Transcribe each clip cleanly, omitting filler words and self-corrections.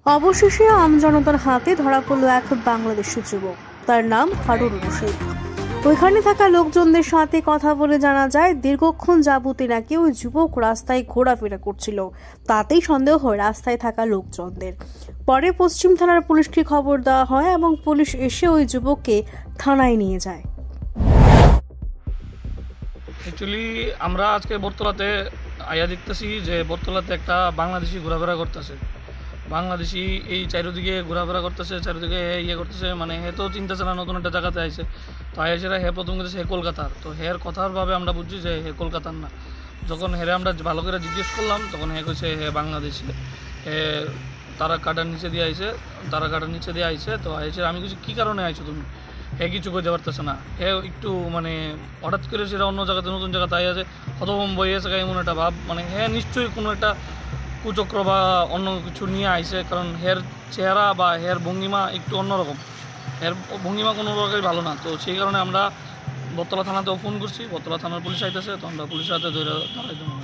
অবশেষে আমজনতার হাতে ধরা পড়ল এক বাংলাদেশি যুবক। তার নাম হারুন রশিদ। ওইখানে থাকা লোকজনদের সাথে কথা বলে জানা যায়, দীর্ঘক্ষণ যাবতীয় নাকি ওই যুবক রাস্তায় ঘোরাফেরা করছিল। তাতেই সন্দেহ হয় রাস্তায় থাকা লোকজনদের। পরে পশ্চিম থানার পুলিশকে খবর দেওয়া হয় এবং পুলিশ এসে ওই যুবককে থানায় নিয়ে যায়। অ্যাকচুয়ালি আমরা আজকে বর্তলাতে আয়া দেখতেছি যে বর্তলাতে একটা বাংলাদেশি ঘোরাফেরা করতেছে। বাংলাদেশি এই চারিদিকে ঘোরাফেরা করতেছে, চারিদিকে করতেছে, মানে হে তো চিন্তাছে না নতুন একটা জায়গাতে আইছে। তো আইসেরা হে প্রথম কিন্তু হে কলকাতার, তো হের কথার ভাবে আমরা বুঝছি যে হে কলকাতার না। যখন হেরে আমরা ভালো করে জিজ্ঞেস করলাম তখন হে কইছে হে বাংলাদেশি। হে তারা কাটার নিচে দিয়ে আইছে, তো আইসে আমি কিছু কী কারণে আইছো তুমি? হে কিছু করতে পারতেছে না। হে একটু মানে হঠাৎ করে সেটা অন্য জায়গাতে নতুন জায়গাতে আই আছে, হতভম্ব বই আছে এমন একটা ভাব, মানে হ্যাঁ নিশ্চয়ই কোনো একটা কুচক্র বা অন্য কিছু নিয়ে আইছে। কারণ হের চেহারা বা হের ভঙ্গিমা একটু অন্যরকম, হের ভঙ্গিমা কোনো রকমই ভালো না। তো সেই কারণে আমরা বটতলা থানাতেও ফোন করছি, বটতলা থানার পুলিশ আইতেছে, তো আমরা পুলিশের হাতে ধরে দাঁড়াই দেবো।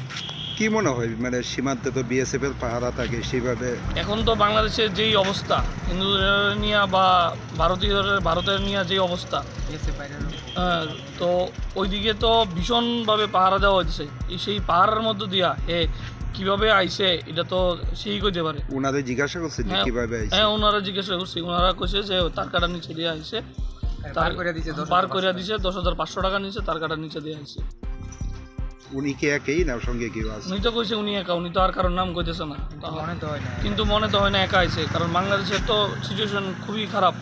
কি মনে হয় মানে সীমান্তে তো বিএসএফ এর পাহারা থাকে, সেইভাবে এখন তো বাংলাদেশের যেই অবস্থা, হিন্দুদের নিয়ে বা ভারতের নিয়ে যেই অবস্থা, তো ওইদিকে তো ভীষণভাবে পাহারা দেওয়া হচ্ছে। সেই পাহাড়ের মধ্য দিয়া কিভাবে আইছে এটা তো সেই করতে পারে। ওনাদের জিজ্ঞাসা করছে যে কিভাবে আইছে? হ্যাঁ ওনারা জিজ্ঞাসা করছি, ওনারা কইছে যে তার কাটার নিচে দিয়ে আইছে, পার করে দিছে 10,500 টাকা নিচে, তার কাটার নিচে দিয়ে আইছে। উনি কি একই না সঙ্গে কেউ আছে? উনি তো কইছে উনি একা, উনি তো আর কারোর নাম কইতেছে না। কিন্তু মনে তো হয় না একা আইছে, কারণ বাংলাদেশের তো সিচুয়েশন খুবই খারাপ।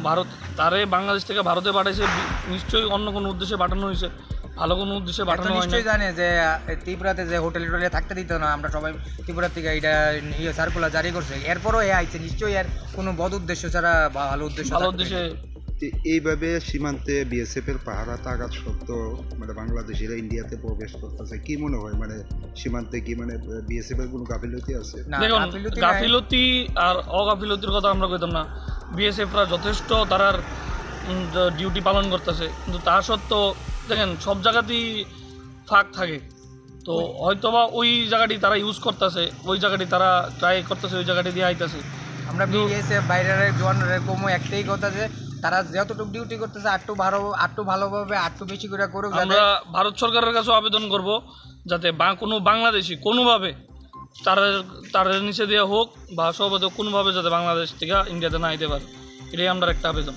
ভারত তারে বাংলাদেশ থেকে ভারতে পাঠাইছে, নিশ্চয়ই অন্য কোনো উদ্দেশ্যে পাঠানো হয়েছে, ভালো কোনো উদ্দেশ্যে পাঠানো হয় না। নিশ্চয়ই জানে যে ত্রিপুরাতে যে হোটেলে থাকতে দিত না, আমরা সবাই ত্রিপুরা থেকে এটা সার্কুলার জারি করছে। এরপরও আইছে নিশ্চয়ই এর কোনো বদ উদ্দেশ্য ছাড়া ভালো উদ্দেশ্যে। এইভাবে সীমান্তে বিএসএফ এর পাহারা থাকা সত্ত্বেও মানে বাংলাদেশিরা ইন্ডিয়াতে প্রবেশ করতেছে, কি মনে হয় মানে সীমান্তে কি মানে বিএসএফ এর কোনো গাফিলতি আছে? দেখুন, গাফিলতি আর অগাফিলতির কথা আমরা কইতাম না। বিএসএফরা যথেষ্ট তারার ডিউটি পালন করতেছে, কিন্তু তা সত্ত্বেও দেখেন সব জায়গাতেই ফাঁক থাকে। তো হয়তোবা ওই জায়গাটি তারা ইউজ করতেছে, ওই জায়গাটি তারা ট্রাই করতেছে, ওই জায়গাটি দিয়ে আইতেছে। আমরা বিএসএফ বাইরের জওয়ানদের কমও একটাই কথা যে তারা যতটুকু ডিউটি করতেছে আটটু ভালোভাবে আটটু বেশি করে করুক। আমরা ভারত সরকারের কাছে আবেদন করব যাতে কোনো বাংলাদেশি কোনোভাবে তার নিচে দেওয়া হোক বা সর্বত কোনোভাবে যাতে বাংলাদেশ থেকে ইন্ডিয়াতে না আইতে পারে, এটাই আমরা একটা আবেদন।